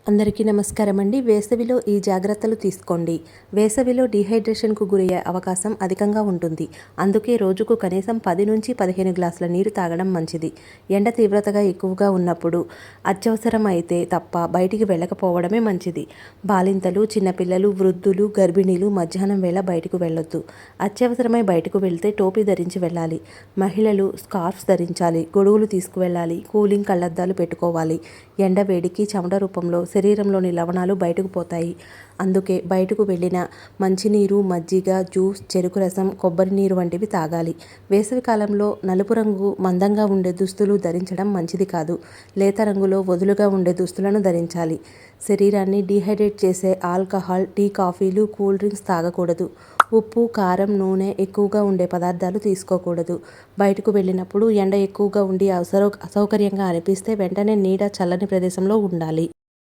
అందరికీ నమస్కారం అండి. వేసవిలో ఈ జాగ్రత్తలు తీసుకోండి. వేసవిలో డీహైడ్రేషన్కు గురయ్యే అవకాశం అధికంగా ఉంటుంది. అందుకే రోజుకు కనీసం 10 నుంచి 15 గ్లాసుల నీరు తాగడం మంచిది. ఎండ తీవ్రతగా ఎక్కువగా ఉన్నప్పుడు అత్యవసరం అయితే తప్ప బయటికి వెళ్ళకపోవడమే మంచిది. బాలింతలు, చిన్నపిల్లలు, వృద్ధులు, గర్భిణీలు మధ్యాహ్నం వేళ బయటకు వెళ్ళొద్దు. అత్యవసరమై బయటకు వెళ్తే టోపీ ధరించి వెళ్ళాలి. మహిళలు స్కార్ఫ్స్ ధరించాలి. గొడుగులు తీసుకువెళ్ళాలి. కూలింగ్ కళ్లద్దాలు పెట్టుకోవాలి. ఎండ వేడికి చెమట రూపంలో శరీరంలోని లవణాలు బయటకు పోతాయి. అందుకే బయటకు వెళ్ళిన మంచినీరు, మజ్జిగ, జ్యూస్, చెరుకు రసం, కొబ్బరి నీరు వంటివి తాగాలి. వేసవి కాలంలో నలుపు రంగు మందంగా ఉండే దుస్తులు ధరించడం మంచిది కాదు. లేత రంగులో వదులుగా ఉండే దుస్తులను ధరించాలి. శరీరాన్ని డీహైడ్రేట్ చేసే ఆల్కహాల్, టీ, కాఫీలు, కూల్ డ్రింక్స్ తాగకూడదు. ఉప్పు, కారం, నూనె ఎక్కువగా ఉండే పదార్థాలు తీసుకోకూడదు. బయటకు వెళ్ళినప్పుడు ఎండ ఎక్కువగా ఉండి అసౌకర్యంగా అనిపిస్తే వెంటనే నీడ, చల్లని ప్రదేశంలో ఉండాలి.